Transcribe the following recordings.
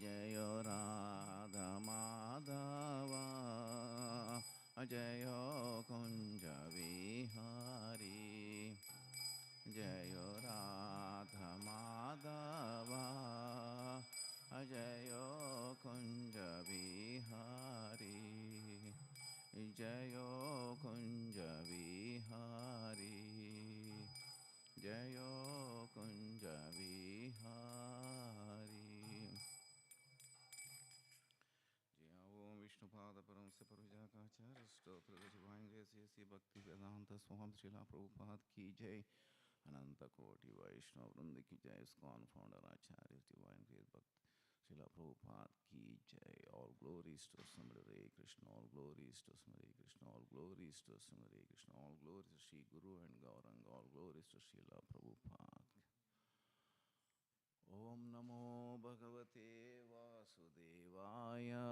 जय राधा माधवा जय कुंज विहारी जय राधा माधवा जय कुंज विहारी जय कुंज विहारी जय कुंज विहारी। जय ओम विष्णुपाद परम से परजाकाचार्य स्तोत्र divine grace श्री भक्तिवेदांत स्वामी श्रीला प्रभुपाद की जय। अनंत कोटि वैष्णव वृंद की जय। ISKCON Founder-Acharya divine grace भक्त श्रीला प्रभुपाद की जय। All glories to Hare Krishna, all glories to Hare Krishna, all glories to Hare Krishna, all glories to Shri Guru and Gauranga, all glories to Srila Prabhupada. Om Namo Bhagavate Vasudevaya.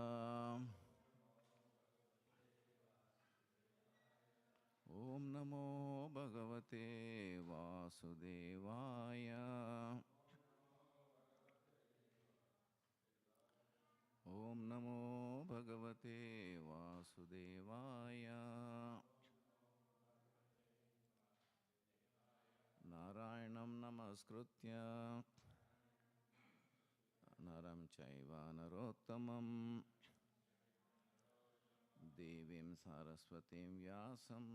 Om Namo Bhagavate Vasudevaya. Om Namo Bhagavate Vasudevaya. Narayanam Namaskritya Naram Chaiva Narottamam Devim Saraswatim Vyasam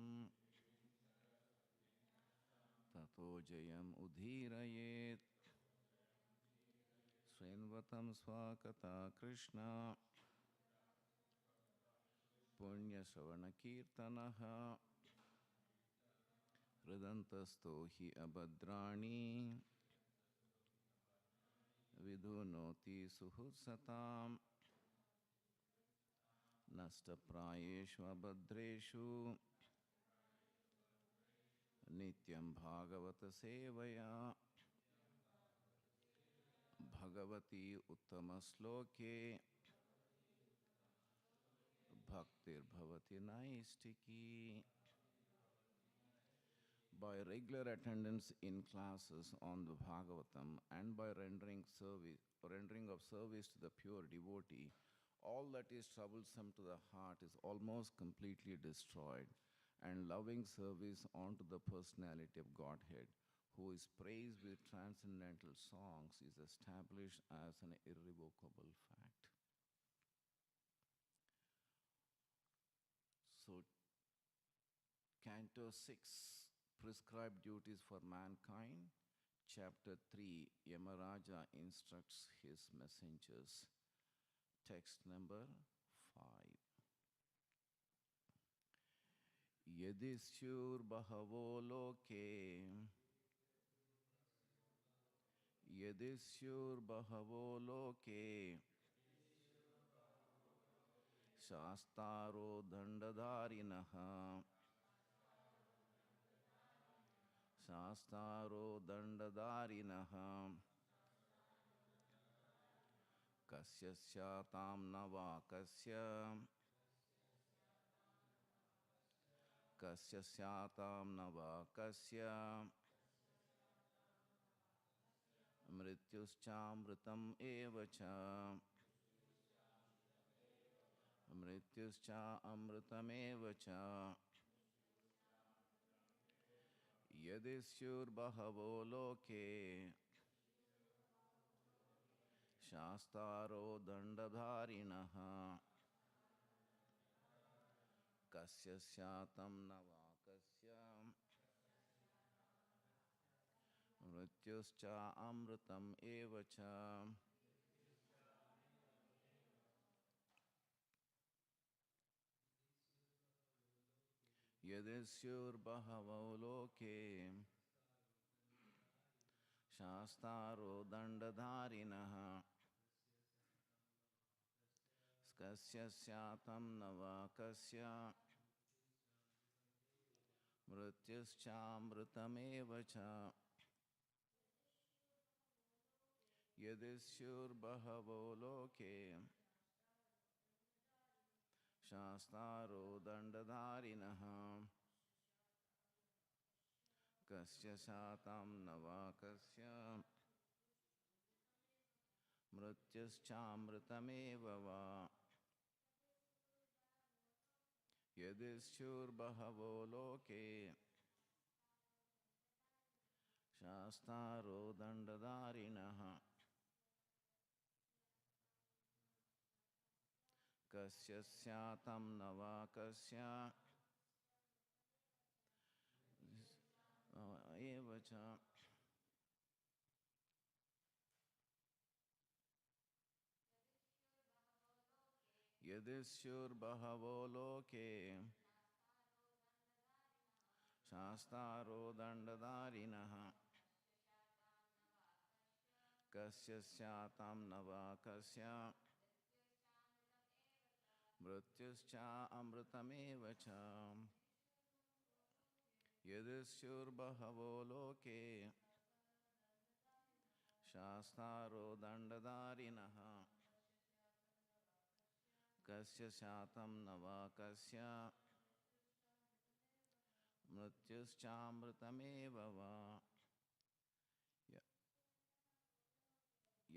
Tato Jayam Udhirayet Srinvatam Swakata Krishna Punya Savana Kirtanaha Hridantasto hi abhadrani Vidunoti suhutsatam Nashtaprayeshu abhadreshu Nityam Bhagavata Sevaya Bhagavati Uttamasloke Bhaktir Bhavati Naistiki. By regular attendance in classes on the Bhagavatam and by rendering of service to the pure devotee, all that is troublesome to the heart is almost completely destroyed, and loving service onto the personality of Godhead, who is praised with transcendental songs, is established as an irrevocable fact. So, Canto 6, Prescribed Duties for Mankind, Chapter 3, Yamaraja instructs his messengers. Text number 5. Yadisyur bahavo loke Yadisyur bahavo loke Shastaro dandadharinaha Shastaro dandadharinaha Kasya syatam nava kasya Kasya syatam nava kasya Mrityuschamritam evacha Mrityuscha amritam evacha Yadisyur bahavo loke Shastaro dandadharinaha Kasya syatam navakasya Mrityuscha amritam evacha. Yadisyur bahavo loke Shastaro dandadharinaha Kasya syatam navakasya Mrityuschamritam evacha. Yadisyur bahavo loke Shastaro dandadharinaha Kasya syatam navakasya mrityuschamritameva va yadishchurbahavo loke shastaro dandadarinaha kasya syatam navakasya evacha yadishchurbahavo loke shastaro dandadarinaha kasya syatam navakasya mrityuscha amritamevacha yadishchurbahavo loke shastaro dandadarinaha kasya syatam navakasya mrityuscha amritameva va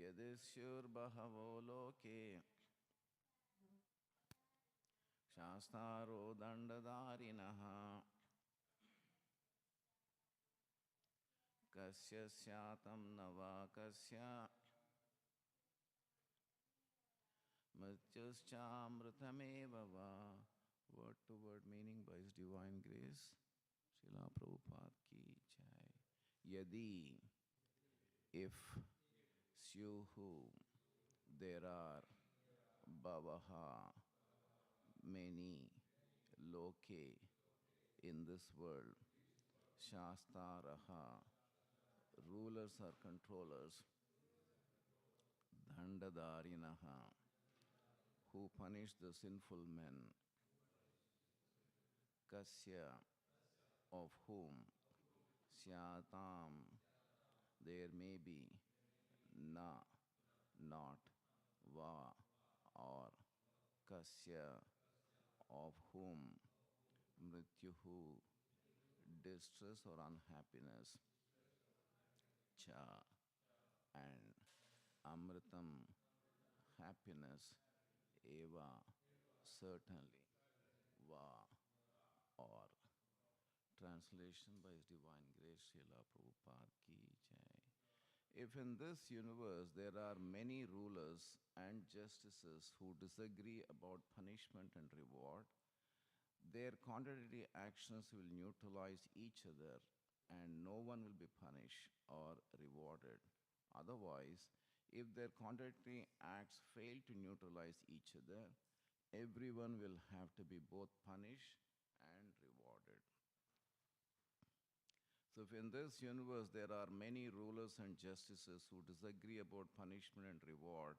yadishchurbahavo loke shastaro dandadarinaha kasya syatam navakasya mrityuscha amritameva va. Word to word meaning by His Divine Grace, Srila Prabhupada ki jai. Yadi, if, syuhu, there are, bhavaha, many, loke, in this world, shastaraha, rulers or controllers, dandadarinaha, who punish the sinful men, kasya, of whom, syatam, there may be, na, not, va, or, kasya, of whom, mrityuhu, distress or unhappiness, cha, and amritam, happiness, eva, certainly, va, or. Translation by His Divine Grace, Srila Prabhupada ki jai. If in this universe there are many rulers and justices who disagree about punishment and reward, their contradictory actions will neutralize each other and no one will be punished or rewarded. Otherwise, if their contradictory acts fail to neutralize each other, everyone will have to be both punished and rewarded. So if in this universe there are many rulers and justices who disagree about punishment and reward,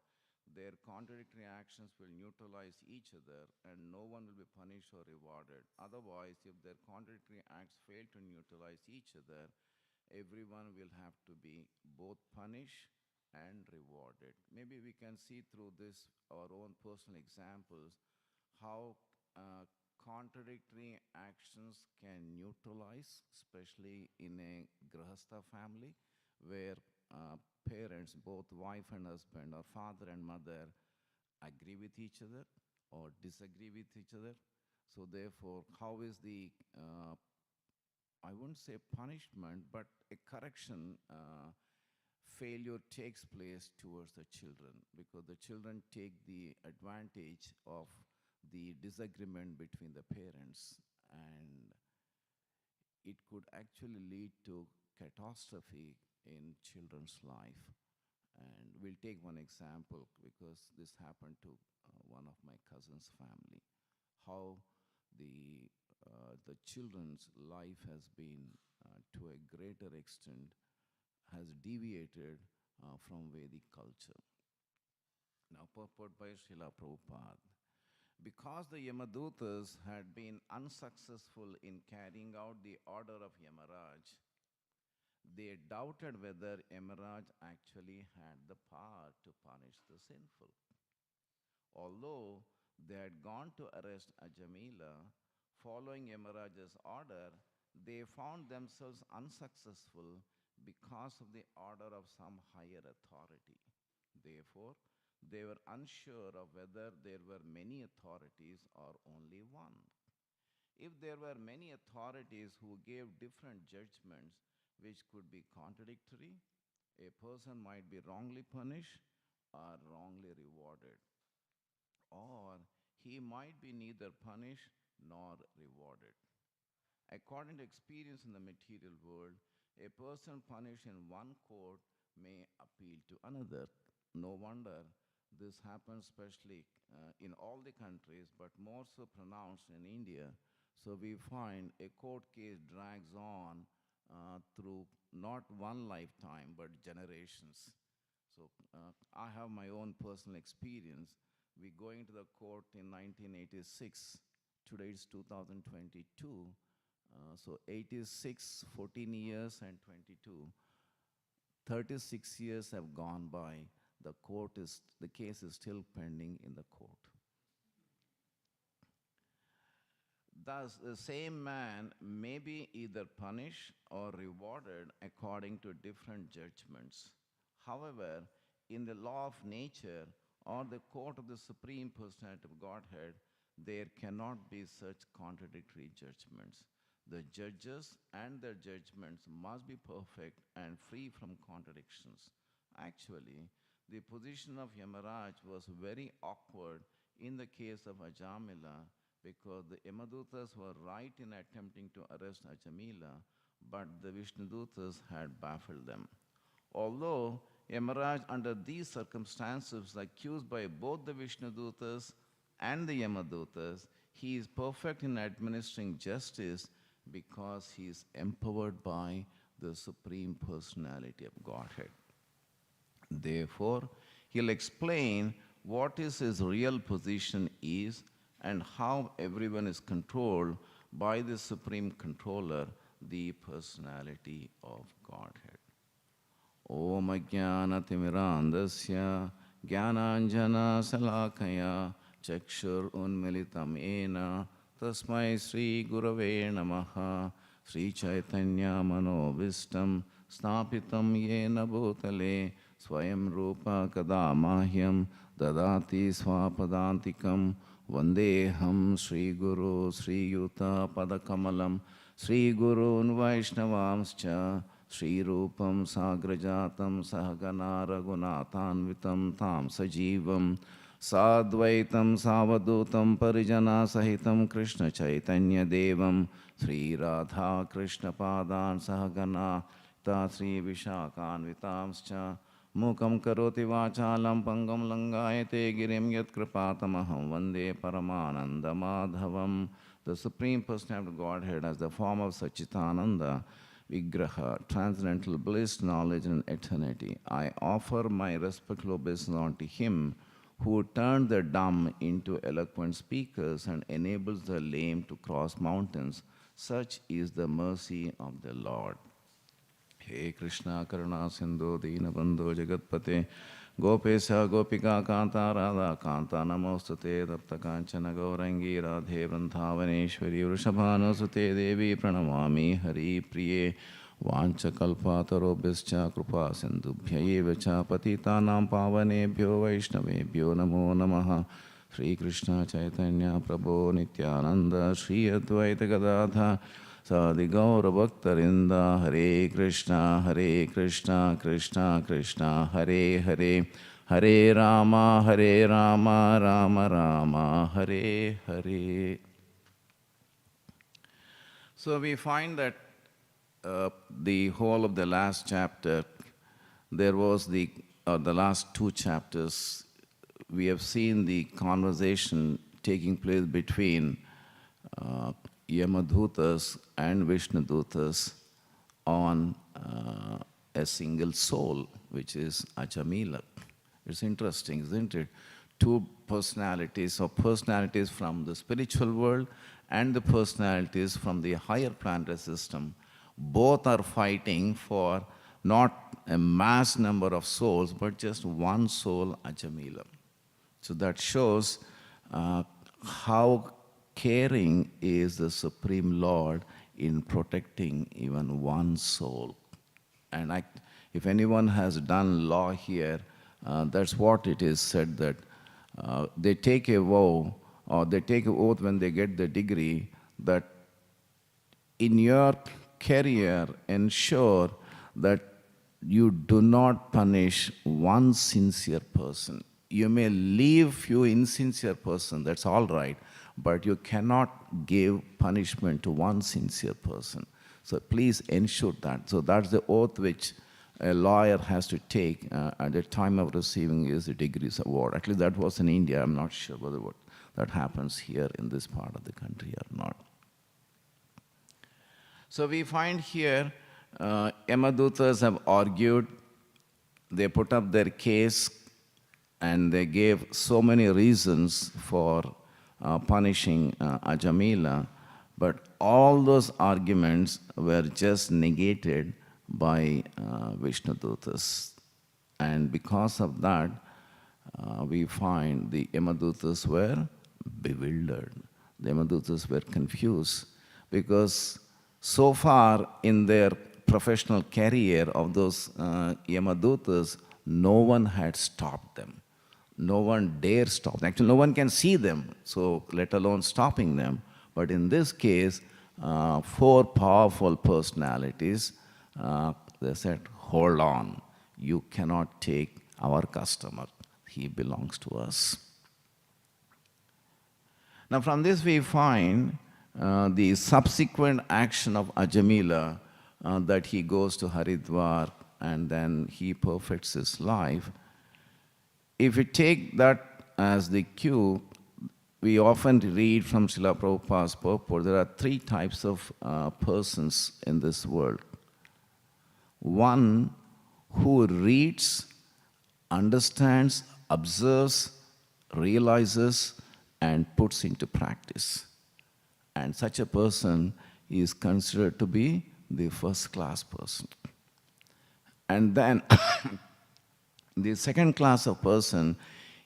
their contradictory actions will neutralize each other and no one will be punished or rewarded. Otherwise, if their contradictory acts fail to neutralize each other, everyone will have to be both punished and rewarded. Maybe we can see through this our own personal examples how contradictory actions can neutralize, especially in a grahastha family where parents, both wife and husband, or father and mother, agree with each other or disagree with each other. So therefore, how is the, I wouldn't say punishment, but a correction failure takes place towards the children, because the children take the advantage of the disagreement between the parents, and it could actually lead to catastrophe in children's life. And we'll take one example because this happened to one of my cousin's family, how the children's life has been to a greater extent has deviated from Vedic culture. Now purport by Srila Prabhupada. Because the Yamadutas had been unsuccessful in carrying out the order of Yamaraj, they doubted whether Yamaraj actually had the power to punish the sinful. Although they had gone to arrest Ajamila, following Yamaraj's order, they found themselves unsuccessful because of the order of some higher authority. Therefore, they were unsure of whether there were many authorities or only one. If there were many authorities who gave different judgments which could be contradictory, a person might be wrongly punished or wrongly rewarded, or he might be neither punished nor rewarded. According to experience in the material world, a person punished in one court may appeal to another. No wonder this happens especially in all the countries, but more so pronounced in India. So we find a court case drags on through not one lifetime, but generations. So I have my own personal experience. We going to the court in 1986. Today is 2022. So 86, 14 years and 22. 36 years have gone by. The case is still pending in the court. Thus, the same man may be either punished or rewarded according to different judgments. However, in the law of nature or the court of the Supreme Personality of Godhead, there cannot be such contradictory judgments. The judges and their judgments must be perfect and free from contradictions. Actually, the position of Yamaraj was very awkward in the case of Ajamila, because the Yamadutas were right in attempting to arrest Ajamila, but the Vishnudutas had baffled them. Although Yamaraj, under these circumstances, was accused by both the Vishnudutas and the Yamadutas, he is perfect in administering justice because he is empowered by the Supreme Personality of Godhead. Therefore, he'll explain what is his real position is and how everyone is controlled by the Supreme Controller, the Personality of Godhead. Om Ajnanatimmirandasya Jnananjana Salakaya Chakshur Unmilitam Ena Tasmai Sri Gurave Namaha Sri Chaitanya Manobhistam Snapitam Yena Bhutale Swayam Rupa Kadamahyam Dadati Swapadantikam Vandeham Sri Guru Sri Yuta Padakamalam Sri Gurun Vaishnavamscha Sri Rupam Sagrajatam Sahagana Raghunathanvitam Tam Sajivam Sadvaitam Savadutam Parijana Sahitam Krishna Chaitanya Devam Sri Radha Krishna Padan Sahagana Ta Sri Vishakhanvitamscha Mukam Karoti Vachalam Pangam Langayate Girim Yat Kripatamaham Vande Paramananda Madhavam. The Supreme Personality of Godhead as the form of Sachitananda, Vigraha, transcendental bliss, knowledge and eternity. I offer my respectful obeisance unto Him who turned the dumb into eloquent speakers and enables the lame to cross mountains. Such is the mercy of the Lord. He Krishna Karuna Sindhu Deenabandhu Jagatpate Gopesha Gopika Kanta Radha Kanta Namostate Tapta Kanchana Gaurangi Radhe Vrindhavaneshwari Vrishabhanusute Devi Pranamami Hari Priye Vancha Kalpatarobhischa Krupa Sindhubhya Evacha Patitanam Pavanebhyo Vaishnavebhyo Namo Namaha Sri Krishna Chaitanya Prabhu Nityananda Sri Advaita Gadadha Sadi Gaura Bhaktarinda Hare Krishna Krishna Krishna Hare Hare Hare Rama Rama Rama Hare Hare. So we find that the whole of the last chapter, there was the last two chapters, we have seen the conversation taking place between Yamadutas and Vishnudutas on a single soul, which is Ajamila. It's interesting, isn't it? Two personalities, or personalities from the spiritual world and the personalities from the higher planetary system, both are fighting for not a mass number of souls, but just one soul, Ajamila. So that shows how caring is the Supreme Lord in protecting even one soul. And if anyone has done law here, That's what it is said that they take a vow or they take an oath when they get the degree that in your career ensure that you do not punish one sincere person. You may leave few insincere person, that's all right, but you cannot give punishment to one sincere person. So please ensure that. So that's the oath which a lawyer has to take at the time of receiving his degrees award. At least that was in India. I'm not sure whether that happens here in this part of the country or not. So we find here Yamadutas have argued, they put up their case, and they gave so many reasons for punishing Ajamila, but all those arguments were just negated by Vishnudutas. And because of that, we find the Yamadutas were bewildered. The Yamadutas were confused because so far in their professional career of those Yamadutas, no one had stopped them. No one dare stop them. Actually, no one can see them, so let alone stopping them. But in this case, 4 powerful personalities, they said, hold on, you cannot take our customer. He belongs to us. Now from this we find the subsequent action of Ajamila, that he goes to Haridwar and then he perfects his life. If we take that as the cue, we often read from Srila Prabhupada's purport, there are 3 types of persons in this world. One who reads, understands, observes, realizes, and puts into practice. And such a person is considered to be the first-class person. And then the second class of person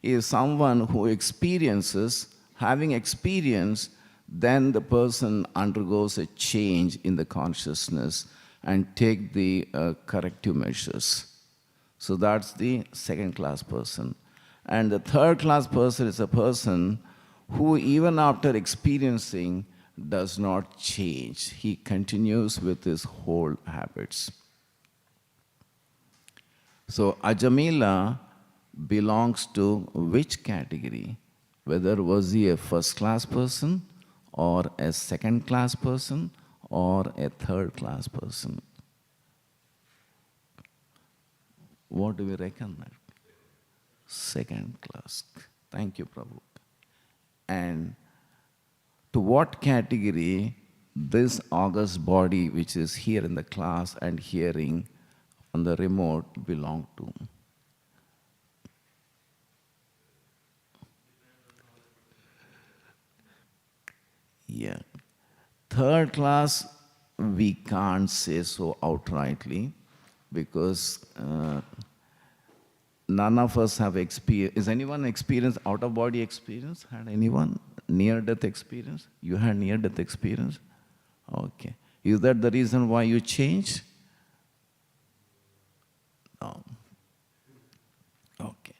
is someone who experiences, having experience, then the person undergoes a change in the consciousness and take the corrective measures. So that's the second class person. And the third class person is a person who even after experiencing does not change. He continues with his whole habits. So Ajamila belongs to which category? Whether was he a first-class person or a second-class person or a third-class person? What do we reckon that? Second class. Thank you, Prabhu. And to what category this august body which is here in the class and hearing on the remote belong to? Yeah. Third class, we can't say so outrightly because none of us have experienced. Is anyone experienced out-of-body experience? Had anyone near-death experience? You had near-death experience? Okay. Is that the reason why you changed? No. Okay.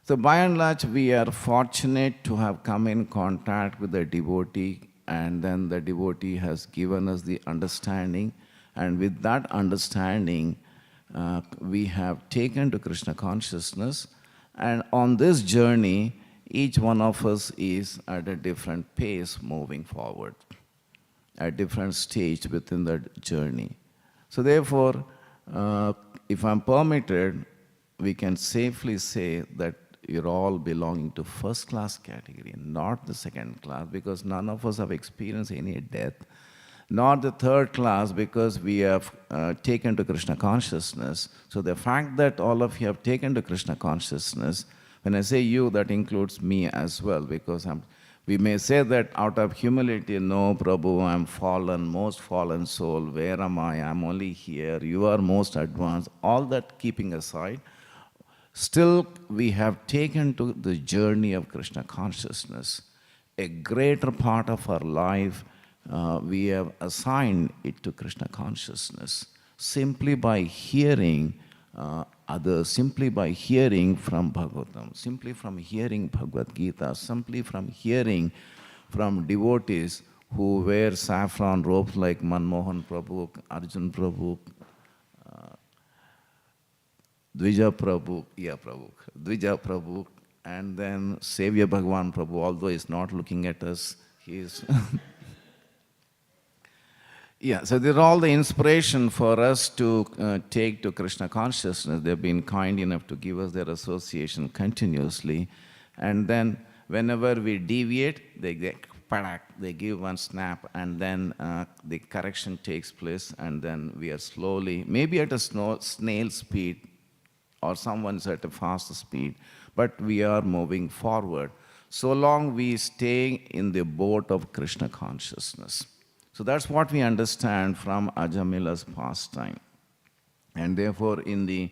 So by and large, we are fortunate to have come in contact with the devotee, and then the devotee has given us the understanding, and with that understanding, we have taken to Krishna consciousness, and on this journey, each one of us is at a different pace moving forward, at different stage within the journey. So therefore, if I'm permitted, we can safely say that you're all belonging to first class category, not the second class, because none of us have experienced any death, not the third class because we have taken to Krishna consciousness. So the fact that all of you have taken to Krishna consciousness, when I say you, that includes me as well, because we may say that out of humility, no, Prabhu, I'm fallen, most fallen soul, where am I? I'm only here, you are most advanced, all that keeping aside, still we have taken to the journey of Krishna consciousness. A greater part of our life, we have assigned it to Krishna consciousness. simply by hearing others, simply by hearing from Bhagavatam, simply from hearing Bhagavad Gita, simply from hearing from devotees who wear saffron robes like Manmohan Prabhu, Arjun Prabhu, Dvija Prabhu, and then Savior Bhagavan Prabhu, although he's not looking at us, he's... Yeah, so they're all the inspiration for us to take to Krishna consciousness. They've been kind enough to give us their association continuously. And then whenever we deviate, they get padak, they give one snap, and then the correction takes place, and then we are slowly, maybe at a snail speed, or someone's at a faster speed, but we are moving forward. So long we stay in the boat of Krishna consciousness. So that's what we understand from Ajamila's pastime. And therefore, in the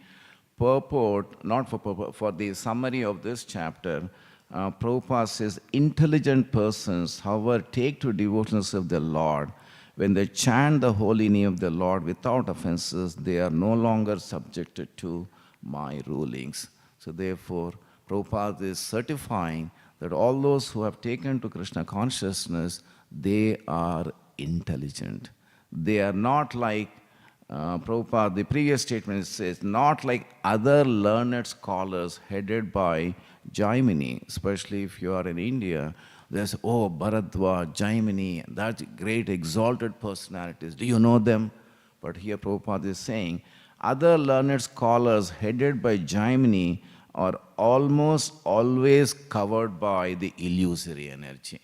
purport, not for purport, for the summary of this chapter, Prabhupada says, intelligent persons, however, take to devotions of the Lord. When they chant the holy name of the Lord without offenses, they are no longer subjected to my rulings. So therefore, Prabhupada is certifying that all those who have taken to Krishna consciousness, they are intelligent. They are not like, Prabhupada, the previous statement says, not like other learned scholars headed by Jaimini, especially if you are in India. There's, oh, Bharadwaj, Jaimini, that's great exalted personalities. Do you know them? But here Prabhupada is saying, other learned scholars headed by Jaimini are almost always covered by the illusory energy.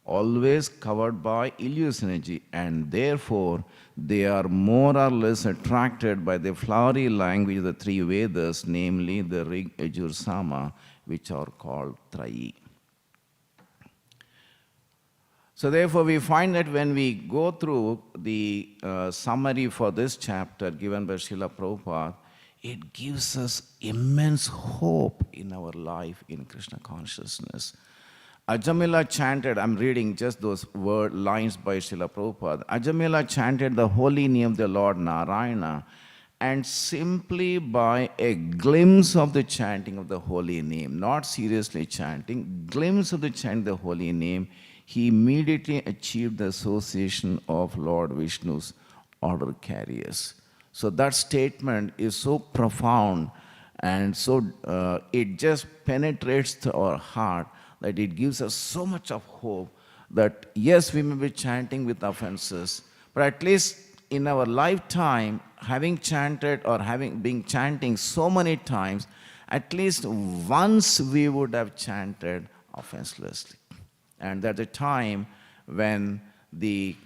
Always covered by illusory energy, and therefore they are more or less attracted by the flowery language of the three Vedas, namely the Rig, Yajur, Sama, which are called Trayi. So therefore we find that when we go through the summary for this chapter given by Srila Prabhupada, it gives us immense hope in our life in Krishna consciousness. Ajamila chanted, I'm reading just those lines by Srila Prabhupada. Ajamila chanted the holy name of the Lord Narayana, and simply by a glimpse of the chanting of the holy name, not seriously chanting, glimpse of the chanting of the holy name, he immediately achieved the association of Lord Vishnu's order carriers. So that statement is so profound, and so it just penetrates to our heart, that it gives us so much of hope that yes, we may be chanting with offenses, but at least in our lifetime, having chanted or having been chanting so many times, at least once we would have chanted offenselessly. And at the time when the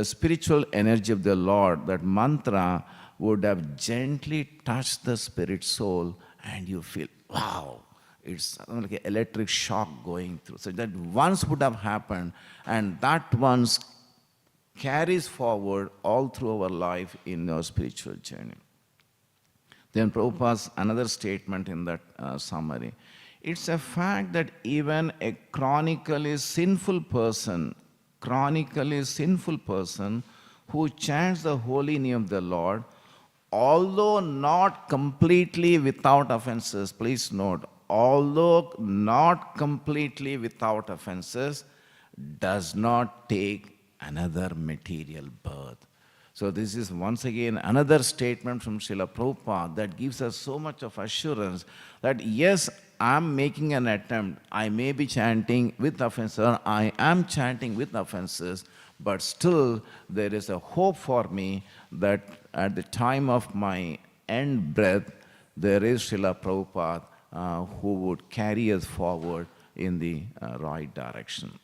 spiritual energy of the Lord, that mantra, would have gently touched the spirit soul, and you feel, wow, it's like an electric shock going through. So that once would have happened, and that once carries forward all through our life in our spiritual journey. Then Prabhupada's another statement in that summary. It's a fact that even a chronically sinful person who chants the holy name of the Lord, although not completely without offenses, please note, although not completely without offenses, does not take another material birth. So this is once again another statement from Srila Prabhupada that gives us so much of assurance that yes, I'm making an attempt, I may be chanting with offenses, or I am chanting with offenses, but still there is a hope for me that at the time of my end breath, there is Srila Prabhupada who would carry us forward in the right direction.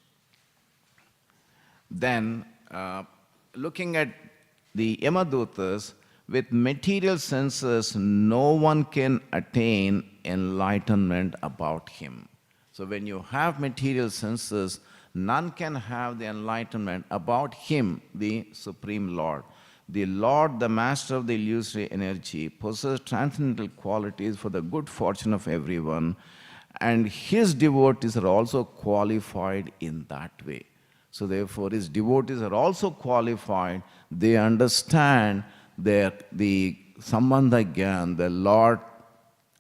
Then, looking at the Yamadutas, with material senses, no one can attain enlightenment about him. So when you have material senses, none can have the enlightenment about him, the Supreme Lord. The Lord, the master of the illusory energy, possesses transcendental qualities for the good fortune of everyone, and his devotees are also qualified in that way. So therefore, his devotees are also qualified. They understand the Sambandha Gyan, the Lord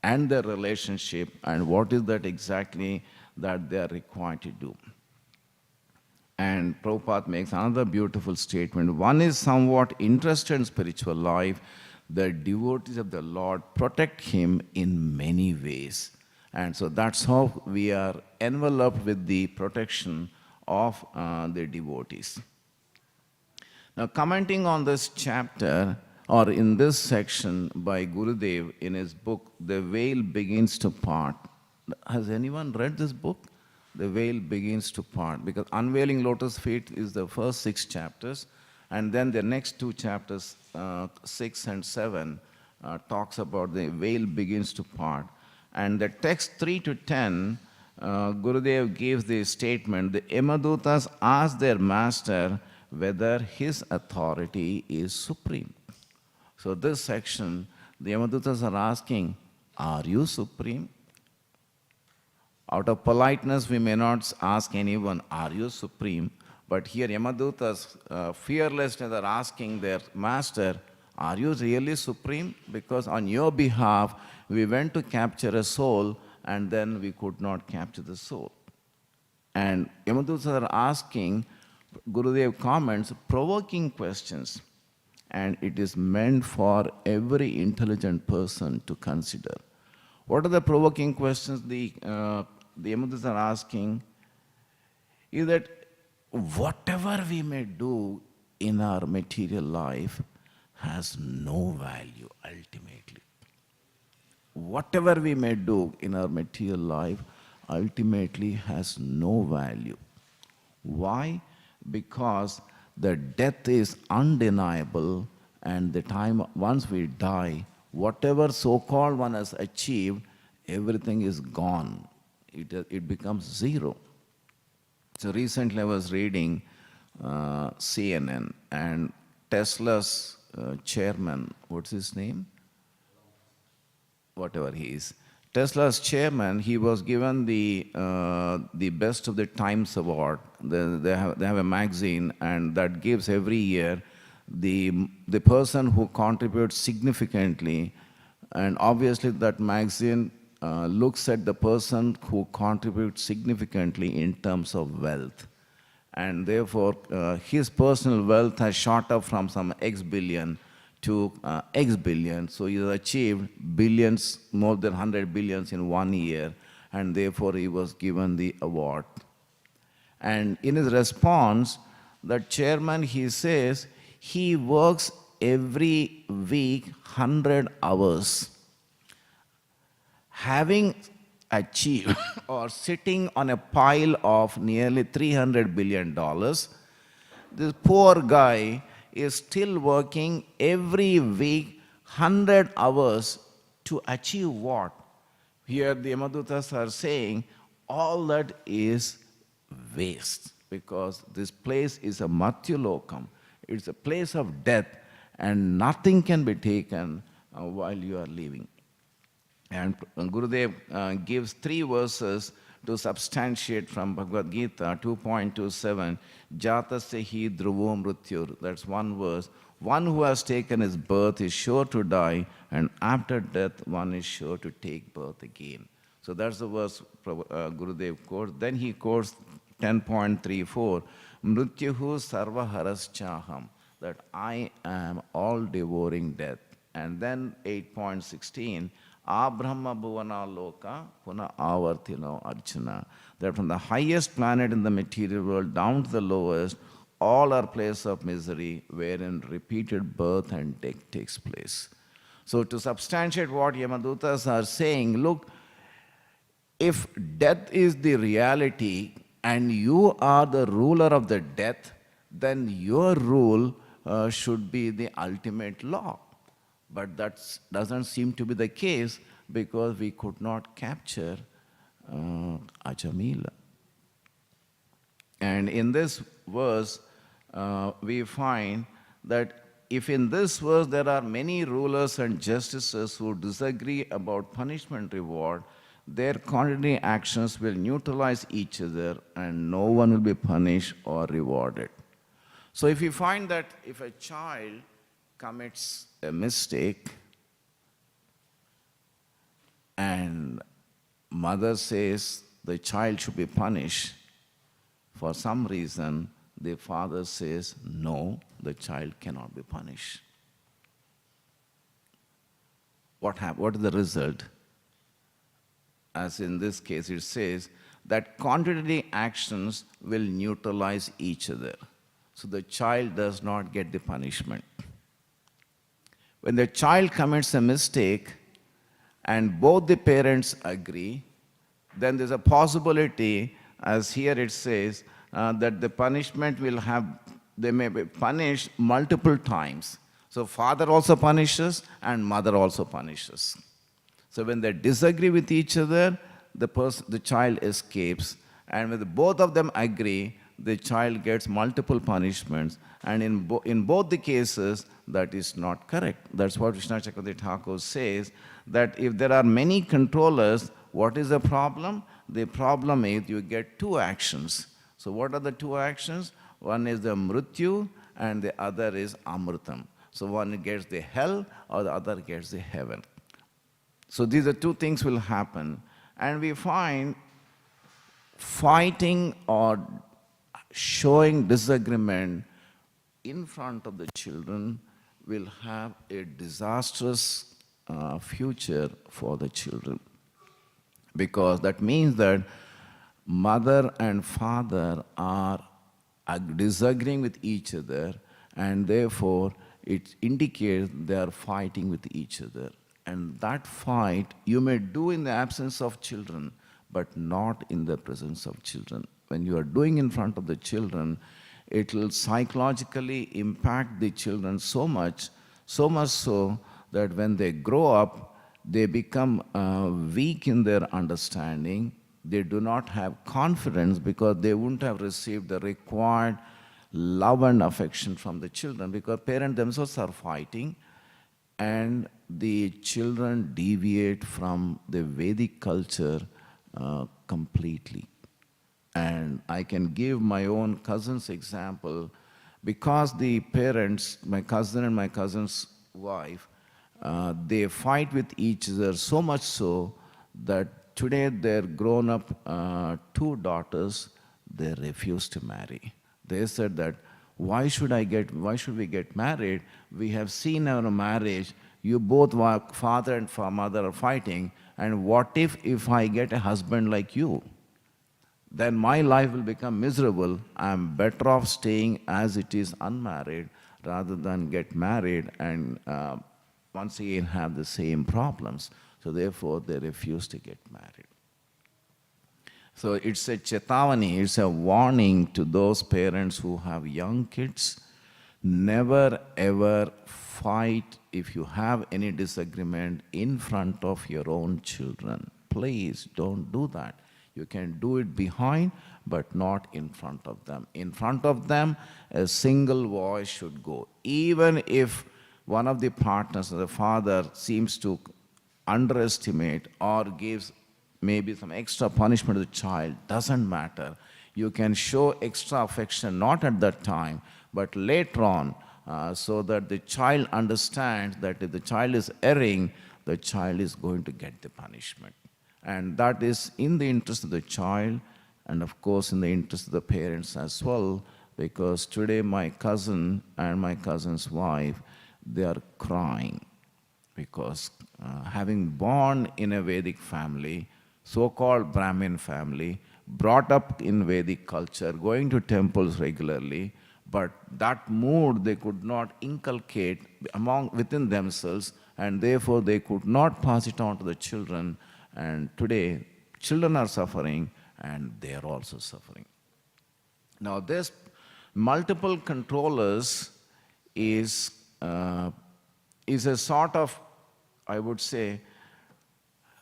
and their relationship, and what is that exactly that they are required to do. And Prabhupada makes another beautiful statement. One is somewhat interested in spiritual life. The devotees of the Lord protect him in many ways. And so that's how we are enveloped with the protection of the devotees. Now, commenting on this chapter, or in this section by Gurudev in his book, The Veil Begins to Part. Has anyone read this book? The Veil Begins to Part. Because Unveiling Lotus Feet is the first 6 chapters, and then the next 2 chapters, 6 and 7, talks about the veil begins to part. And the text 3 to 10, Gurudev gives the statement, the Yamadutas ask their master whether his authority is supreme. So this section, the Yamadutas are asking, are you supreme? Out of politeness, we may not ask anyone, are you supreme? But here Yamadutas, fearlessly, are asking their master, are you really supreme? Because on your behalf, we went to capture a soul, and then we could not capture the soul. And Yamadutas are asking, Gurudev comments, provoking questions. And it is meant for every intelligent person to consider. What are the provoking questions the Yamadutas are asking? Is that whatever we may do in our material life has no value ultimately. Whatever we may do in our material life ultimately has no value. Why? Because the death is undeniable, and the time once we die, whatever so-called one has achieved, everything is gone. It becomes zero. So recently I was reading CNN, and Tesla's chairman, what's his name? Whatever he is. Tesla's chairman, he was given the Best of the Times Award. They have a magazine, and that gives every year the person who contributes significantly, and obviously that magazine looks at the person who contributes significantly in terms of wealth. And therefore, his personal wealth has shot up from some X billion to X billion. So he has achieved billions, more than 100 billions in 1 year, and therefore he was given the award. And in his response, the chairman, he says, he works every week 100 hours. Having achieved or sitting on a pile of nearly $300 billion, this poor guy is still working every week 100 hours to achieve what? Here the Yamadutas are saying all that is waste, because this place is a Matyulokam. It's a place of death, and nothing can be taken while you are living. And Gurudev gives 3 verses to substantiate from Bhagavad Gita 2.27, Jatasya hi dhruvo mrityur. That's one verse. One who has taken his birth is sure to die, and after death one is sure to take birth again. So that's the verse Gurudev quotes. Then he quotes 10.34, Mrityuhu sarva haraschaham, that I am all devouring death. And then 8.16, Abrahma bhuvana loka puna avartino arjuna, that from the highest planet in the material world down to the lowest, all are places of misery wherein repeated birth and death takes place. So to substantiate what Yamadutas are saying, look, if death is the reality and you are the ruler of the death, then your rule should be the ultimate law. But that doesn't seem to be the case, because we could not capture Ajamila. And in this verse, we find that if in this verse there are many rulers and justices who disagree about punishment reward, their contrary actions will neutralize each other and no one will be punished or rewarded. So if you find that if a child commits a mistake and mother says the child should be punished, for some reason the father says no, the child cannot be punished. What is the result? As in this case it says that contrary actions will neutralize each other. So the child does not get the punishment. When the child commits a mistake and both the parents agree, then there's a possibility, as here it says, that the punishment will have, they may be punished multiple times. So father also punishes and mother also punishes. So when they disagree with each other, the child escapes. And when both of them agree, the child gets multiple punishments. And in both the cases, that is not correct. That's what Krishna Chakravarti Thakur says, that if there are many controllers, what is the problem? The problem is you get two actions. So what are the two actions? One is the mrityu and the other is amritam. So one gets the hell or the other gets the heaven. So these are two things will happen. And we find fighting or showing disagreement in front of the children will have a disastrous future for the children. Because that means that mother and father are disagreeing with each other, and therefore it indicates they are fighting with each other. And that fight you may do in the absence of children, but not in the presence of children. When you are doing in front of the children, it will psychologically impact the children so much so that when they grow up, they become weak in their understanding. They do not have confidence because they wouldn't have received the required love and affection from the children, because parents themselves are fighting and the children deviate from the Vedic culture completely. And I can give my own cousin's example, because the parents, my cousin and my cousin's wife, they fight with each other so much so that today they're grown up two daughters, they refuse to marry. They said that, why should we get married? We have seen our marriage, you both, father and mother are fighting, and what if I get a husband like you? Then my life will become miserable. I'm better off staying as it is unmarried rather than get married and once again have the same problems. So therefore they refuse to get married. So it's a chetavani, it's a warning to those parents who have young kids. Never ever fight if you have any disagreement in front of your own children. Please don't do that. You can do it behind, but not in front of them. In front of them, a single voice should go. Even if one of the partners, the father, seems to underestimate or gives maybe some extra punishment to the child, doesn't matter. You can show extra affection, not at that time, but later on, so that the child understands that if the child is erring, the child is going to get the punishment. And that is in the interest of the child, and of course in the interest of the parents as well, because today my cousin and my cousin's wife, they are crying because having born in a Vedic family, so-called Brahmin family, brought up in Vedic culture, going to temples regularly, but that mood they could not inculcate within themselves, and therefore they could not pass it on to the children. And today, children are suffering, and they are also suffering. Now, this multiple controllers is a sort of, I would say,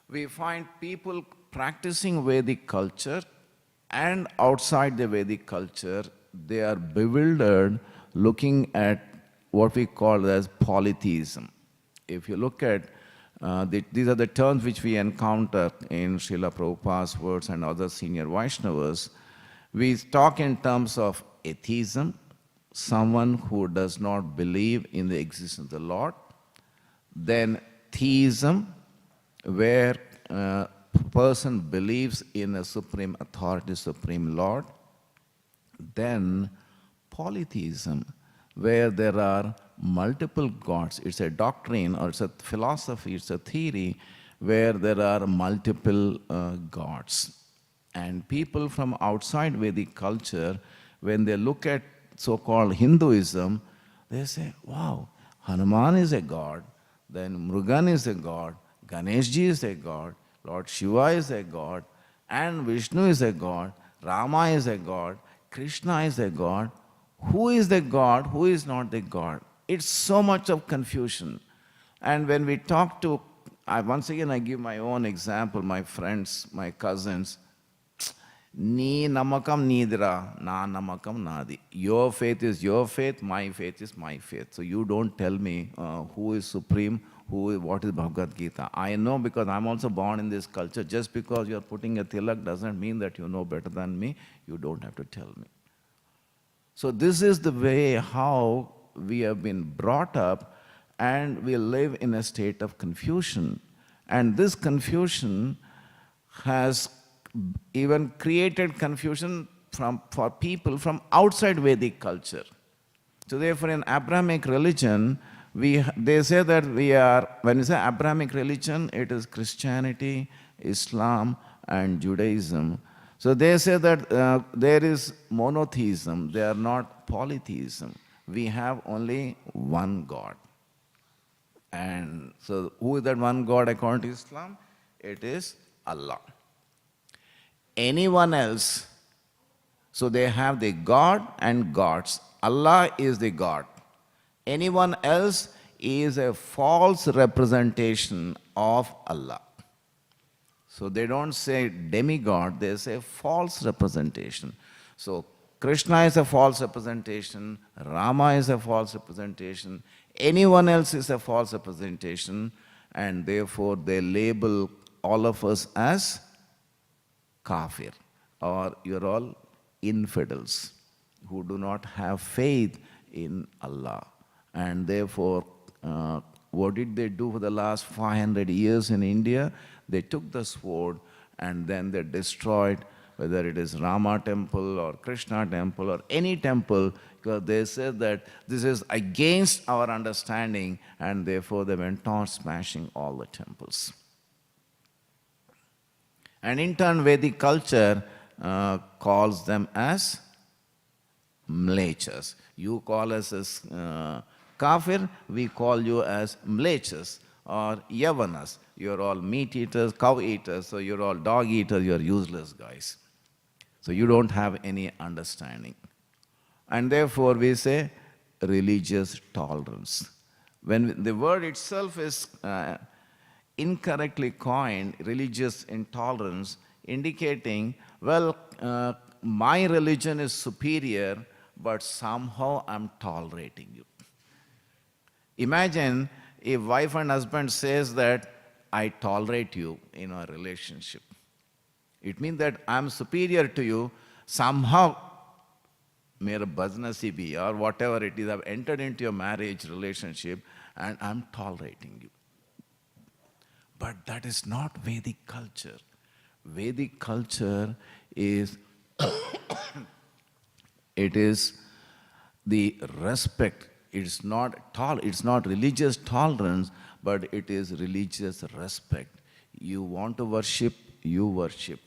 we find people practicing Vedic culture and outside the Vedic culture, they are bewildered looking at what we call as polytheism. If you look at These are the terms which we encounter in Srila Prabhupada's words and other senior Vaishnavas. We talk in terms of atheism, someone who does not believe in the existence of the Lord. Then theism, where a person believes in a supreme authority, supreme Lord. Then polytheism, where there are multiple gods. It's a doctrine or it's a philosophy, it's a theory where there are multiple gods. And people from outside Vedic culture, when they look at so-called Hinduism, they say, wow, Hanuman is a god, then Murugan is a god, Ganeshji is a god, Lord Shiva is a god, and Vishnu is a god, Rama is a god, Krishna is a god. Who is the god? Who is not the god? It's so much of confusion. And when we talk to, once again I give my own example, my friends, my cousins, Ni namakam nidra, na namakam nadi. Your faith is your faith, my faith is my faith. So you don't tell me who is supreme, what is Bhagavad Gita. I know because I'm also born in this culture. Just because you're putting a tilak doesn't mean that you know better than me. You don't have to tell me. So this is the way how we have been brought up, and we live in a state of confusion. And this confusion has even created confusion for people from outside Vedic culture. So therefore in Abrahamic religion, they say that when you say Abrahamic religion, it is Christianity, Islam and Judaism. So they say that there is monotheism, they are not polytheism. We have only one God. And so who is that one God according to Islam? It is Allah. Anyone else, so they have the God and gods. Allah is the God. Anyone else is a false representation of Allah. So they don't say demigod, they say false representation. So Krishna is a false representation, Rama is a false representation, anyone else is a false representation, and therefore they label all of us as kafir, or you're all infidels who do not have faith in Allah. And therefore, what did they do for the last 500 years in India? They took the sword and then they destroyed, whether it is Rama temple or Krishna temple or any temple, because they said that this is against our understanding, and therefore they went on smashing all the temples. And in turn, Vedic culture calls them as mlechas. You call us as kafir, we call you as mlechas or yavanas. You're all meat eaters, cow eaters, so you're all dog eaters, you're useless guys. So you don't have any understanding. And therefore we say religious tolerance. When the word itself is incorrectly coined, religious intolerance, indicating, well, my religion is superior, but somehow I'm tolerating you. Imagine if wife and husband says that I tolerate you in our relationship. It means that I'm superior to you, somehow mera bajnasi bhi or whatever it is, I've entered into your marriage relationship and I'm tolerating you. But that is not Vedic culture. Vedic culture is, it is the respect. It's not religious tolerance, but it is religious respect. You want to worship, you worship.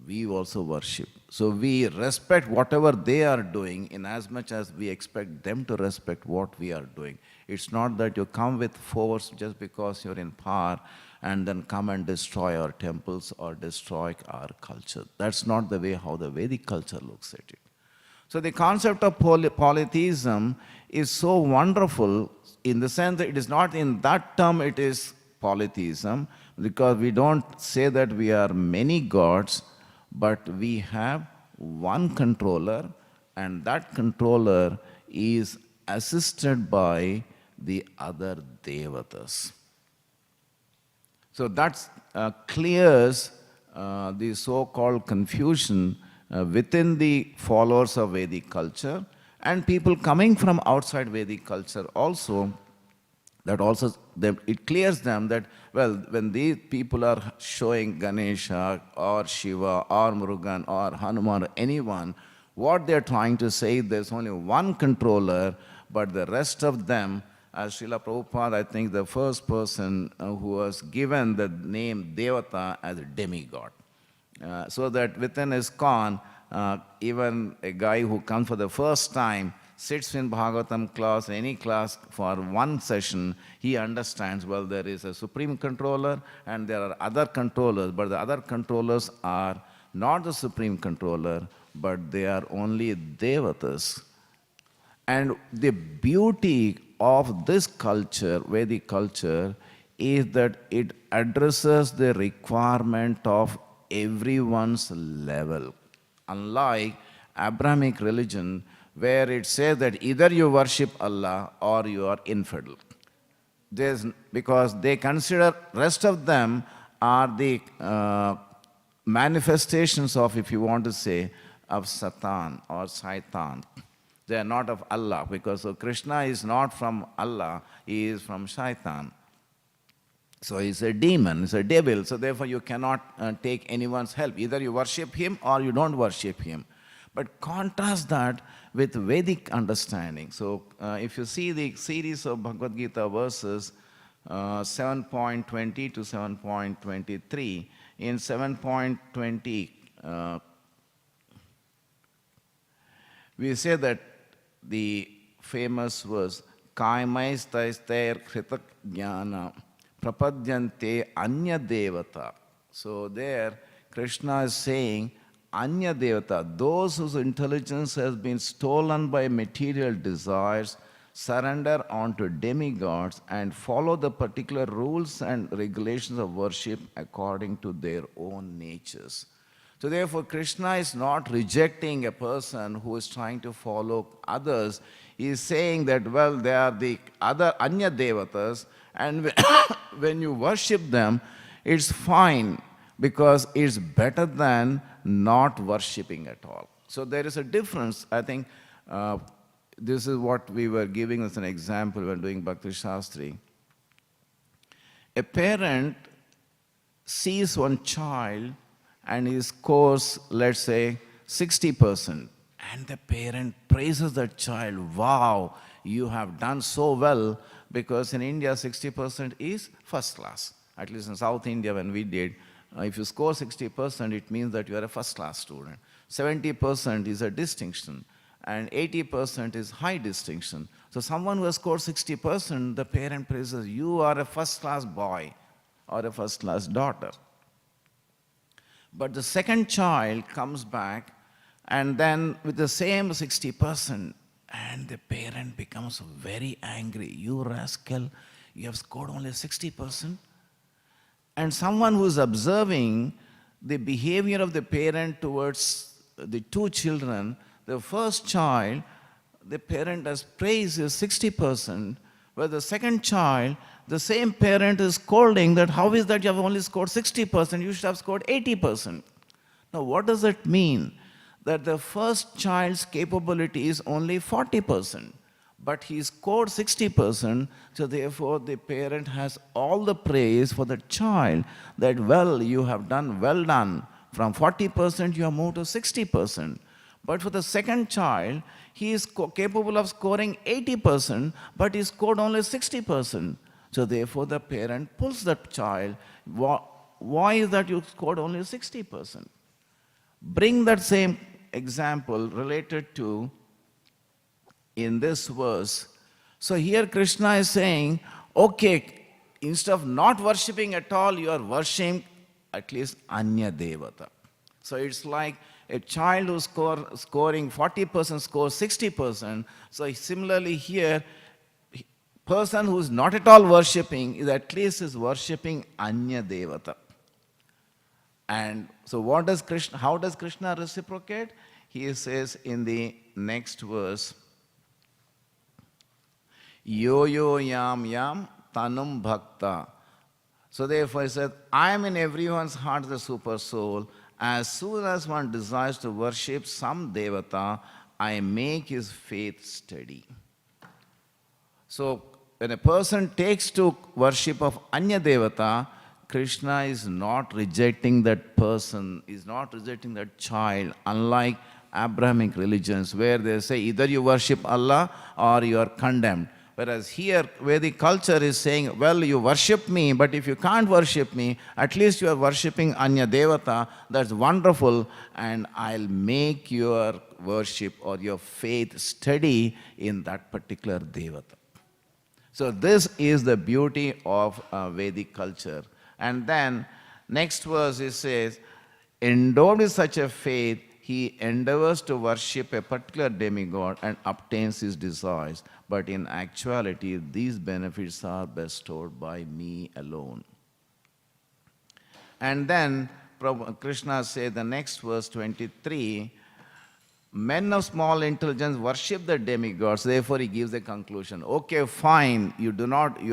We also worship. So we respect whatever they are doing in as much as we expect them to respect what we are doing. It's not that you come with force just because you're in power and then come and destroy our temples or destroy our culture. That's not the way how the Vedic culture looks at it. So the concept of polytheism is so wonderful in the sense that it is not in that term it is polytheism, because we don't say that we are many gods, but we have one controller, and that controller is assisted by the other devatas. So that clears the so-called confusion within the followers of Vedic culture and people coming from outside Vedic culture also. That also, it clears them that, well, when these people are showing Ganesha or Shiva or Murugan or Hanuman or anyone, what they're trying to say, there's only one controller, but the rest of them, as Srila Prabhupada, I think the first person who was given the name Devata as a demigod. So that within ISKCON, even a guy who comes for the first time, sits in Bhagavatam class, any class for one session, he understands, well, there is a supreme controller and there are other controllers, but the other controllers are not the supreme controller, but they are only devatas. And the beauty of this culture, Vedic culture, is that it addresses the requirement of everyone's level. Unlike Abrahamic religion, where it says that either you worship Allah or you are infidel. Because they consider rest of them are the manifestations of, if you want to say, of Satan or Shaitan. They are not of Allah, because so Krishna is not from Allah, he is from Shaitan. So he's a demon, he's a devil, so therefore you cannot take anyone's help. Either you worship him or you don't worship him. But contrast that with Vedic understanding. So if you see the series of Bhagavad Gita verses 7.20 to 7.23, in 7.20, we say that the famous verse, Kaimaistair kritak jnana prapadyante anya devata. So there, Krishna is saying, Anya Devata, those whose intelligence has been stolen by material desires, surrender onto demigods and follow the particular rules and regulations of worship according to their own natures. So therefore, Krishna is not rejecting a person who is trying to follow others. He is saying that, well, they are the other Anya Devatas, and when you worship them, it's fine, because it's better than not worshipping at all. So there is a difference. I think this is what we were giving as an example when doing Bhakti Shastri. A parent sees one child and he scores, let's say, 60%. And the parent praises that child. Wow, you have done so well, because in India, 60% is first class. At least in South India, when we did, if you score 60%, it means that you are a first-class student. 70% is a distinction, and 80% is high distinction. So someone who has scored 60%, the parent praises, you are a first-class boy or a first-class daughter. But the second child comes back, and then with the same 60%, and the parent becomes very angry. You rascal, you have scored only 60%. And someone who is observing the behavior of the parent towards the two children, the first child, the parent has praised is 60%, but the second child, the same parent is scolding that, how is that you have only scored 60%, you should have scored 80%. Now what does that mean? That the first child's capability is only 40%. But he scored 60%, so therefore the parent has all the praise for the child that, well, you have done well done. From 40% you have moved to 60%. But for the second child, he is capable of scoring 80%, but he scored only 60%. So therefore the parent pulls that child. Why is that you scored only 60%? Bring that same example related to in this verse. So here Krishna is saying, okay, instead of not worshipping at all, you are worshipping at least Anya Devata. So it's like a child who's scoring 40% scores 60%. So similarly here, person who's not at all worshipping is at least is worshipping Anya Devata. And so what does Krishna, how does Krishna reciprocate? He says in the next verse, Yo yo yam yam tanum bhakta. So therefore he said, I am in everyone's heart the super soul. As soon as one desires to worship some devata, I make his faith steady. So when a person takes to worship of Anya Devata, Krishna is not rejecting that person, is not rejecting that child, unlike Abrahamic religions where they say either you worship Allah or you are condemned. Whereas here, Vedic culture is saying, well, you worship me, but if you can't worship me, at least you are worshipping Anya Devata, that's wonderful, and I'll make your worship or your faith steady in that particular Devata. So this is the beauty of Vedic culture. And then, next verse it says, endowed with such a faith, he endeavors to worship a particular demigod and obtains his desires. But in actuality, these benefits are bestowed by me alone. And then Krishna says, the next verse 23, men of small intelligence worship the demigods. Therefore, he gives a conclusion. Okay, fine, you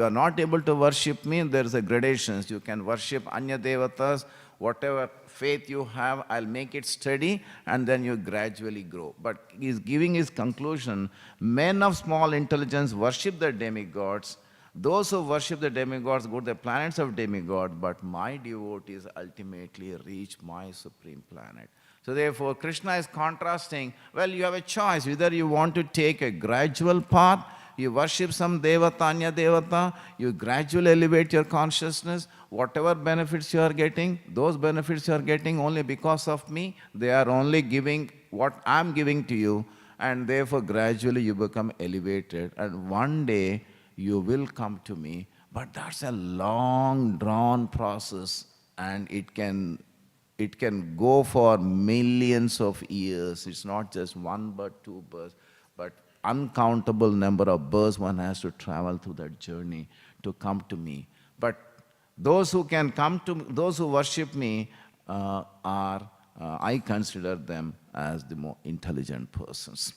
are not able to worship me. There is a gradations. You can worship Anya Devatas. Whatever faith you have, I'll make it steady, and then you gradually grow. But he's giving his conclusion. Men of small intelligence worship the demigods. Those who worship the demigods go to the planets of demigod, but my devotees ultimately reach my supreme planet. So therefore, Krishna is contrasting, well, you have a choice. Either you want to take a gradual path, you worship some devata, Anya devata, you gradually elevate your consciousness. Whatever benefits you are getting, those benefits you are getting only because of me. They are only giving what I am giving to you, and therefore gradually you become elevated. And one day you will come to me. But that's a long drawn process, and it can go for millions of years. It's not just one birth, two births, but uncountable number of births one has to travel through that journey to come to me. But those who can come to me, those who worship me I consider them as the more intelligent persons.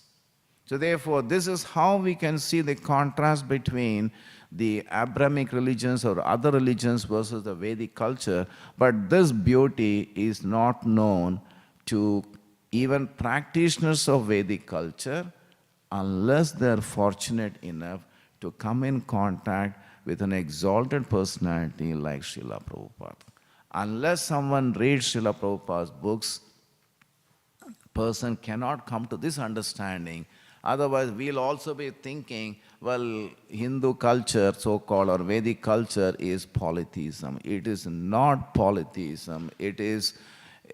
So therefore, this is how we can see the contrast between the Abrahamic religions or other religions versus the Vedic culture. But this beauty is not known to even practitioners of Vedic culture unless they are fortunate enough to come in contact with an exalted personality like Srila Prabhupada. Unless someone reads Srila Prabhupada's books, person cannot come to this understanding. Otherwise, we'll also be thinking, well, Hindu culture, so-called, or Vedic culture is polytheism. It is not polytheism. It is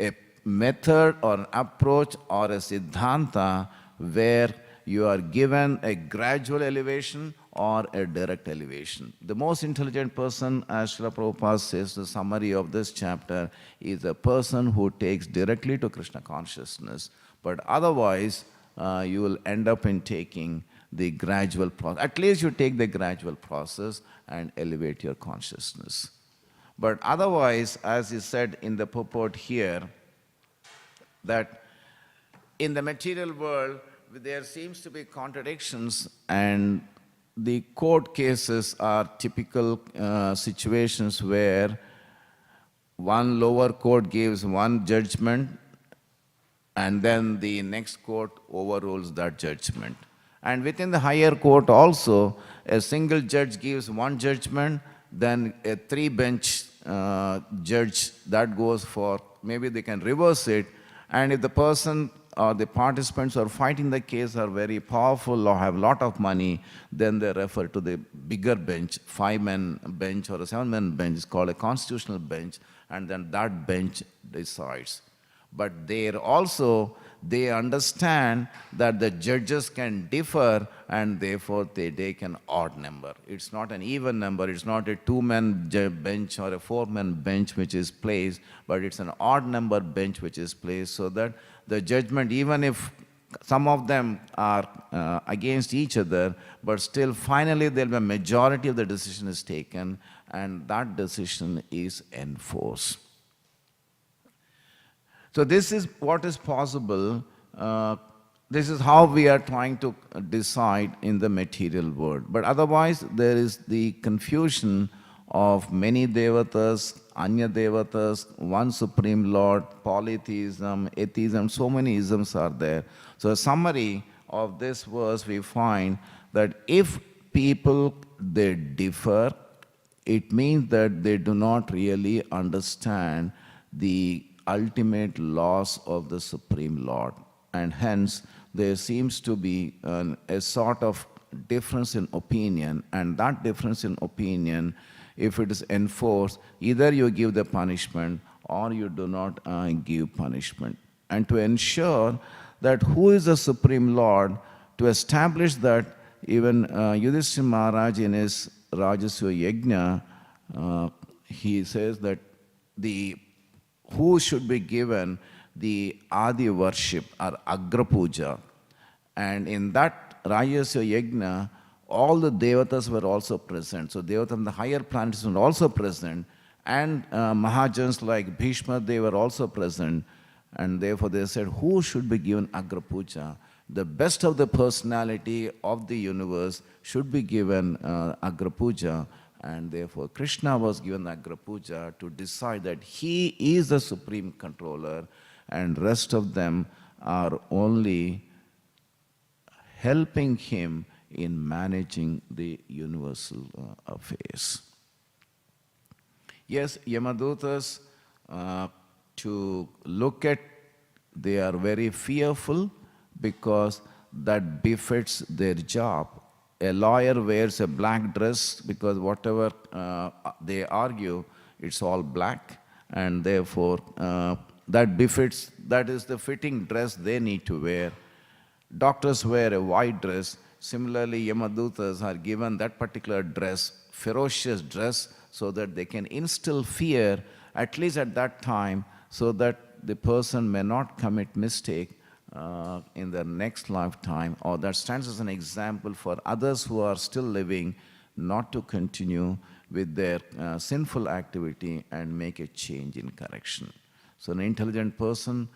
a method or an approach or a siddhanta where you are given a gradual elevation or a direct elevation. The most intelligent person, as Srila Prabhupada says, the summary of this chapter, is a person who takes directly to Krishna consciousness. But otherwise, you will end up in taking the gradual process. At least you take the gradual process and elevate your consciousness. But otherwise, as he said in the purport here, that in the material world, there seems to be contradictions, and the court cases are typical situations where one lower court gives one judgment and then the next court overrules that judgment. And within the higher court also, a single judge gives one judgment, then a three-bench judge that goes for, maybe they can reverse it, and if the person or the participants who are fighting the case are very powerful or have a lot of money, then they refer to the bigger bench, 5-man bench or a 7-man bench. It's called a constitutional bench, and then that bench decides. But there also, they understand that the judges can differ, and therefore they take an odd number. It's not an even number. It's not a 2-man bench or a 4-man bench which is placed, but it's an odd number bench which is placed, so that the judgment, even if some of them are against each other, but still finally there will be a majority of the decision is taken, and that decision is enforced. So this is what is possible. This is how we are trying to decide in the material world. But otherwise, there is the confusion of many devatas, anya devatas, one supreme Lord, polytheism, atheism, so many isms are there. So a summary of this verse we find that if people, they differ, it means that they do not really understand the ultimate laws of the Supreme Lord. And hence, there seems to be a sort of difference in opinion, and that difference in opinion, if it is enforced, either you give the punishment or you do not give punishment. And to ensure that who is the Supreme Lord, to establish that, even Yudhishthira Maharaj in his Rajasya Yajna, he says that who should be given the Adi worship or Agra Puja. And in that Rajasya Yajna, all the devatas were also present. So devatas and the higher planets were also present. And Mahajans like Bhishma, they were also present. And therefore they said, who should be given Agra Puja? The best of the personality of the universe should be given Agra Puja. And therefore Krishna was given Agra Puja to decide that he is the supreme controller, and rest of them are only helping him in managing the universal affairs. Yes, Yamadutas, to look at, they are very fearful because that befits their job. A lawyer wears a black dress because whatever they argue, it's all black, and therefore that befits, that is the fitting dress they need to wear. Doctors wear a white dress. Similarly, Yamadutas are given that particular dress, ferocious dress, so that they can instill fear, at least at that time, so that the person may not commit mistake in their next lifetime, or that stands as an example for others who are still living not to continue with their sinful activity and make a change in correction. So an intelligent person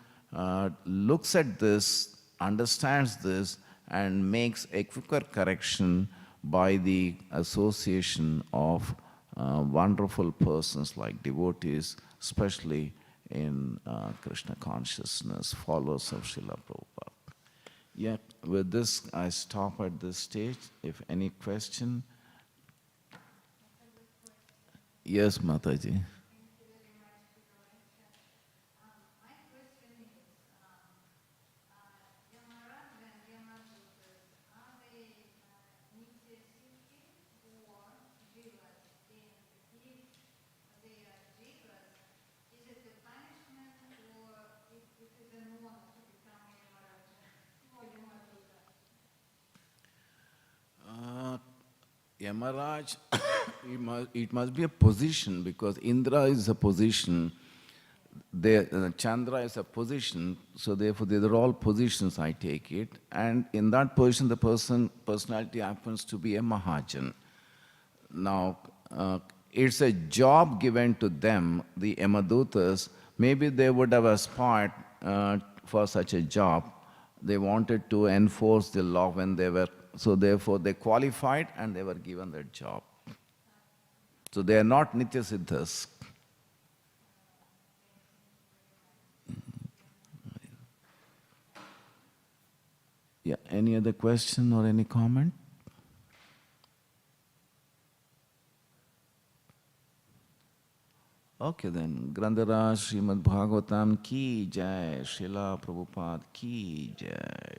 looks at this, understands this, and makes a quicker correction by the association of wonderful persons like devotees, especially in Krishna consciousness, followers of Srila Prabhupada. Yet, with this, I stop at this stage. If any question? Yes, Mataji. Yamaraj, it must be a position, because Indra is a position, Chandra is a position, so therefore these are all positions, I take it. And in that position, the personality happens to be a Mahajan. Now, it's a job given to them, the Yamadutas. Maybe they would have aspired for such a job. They wanted to enforce the law when they were, so therefore they qualified and they were given that job. So they are not Nitya Siddhas. Yeah, any other question or any comment? Okay then, Grandharaj Śrīmad Bhāgavatam ki jai, Srila Prabhupada ki jai.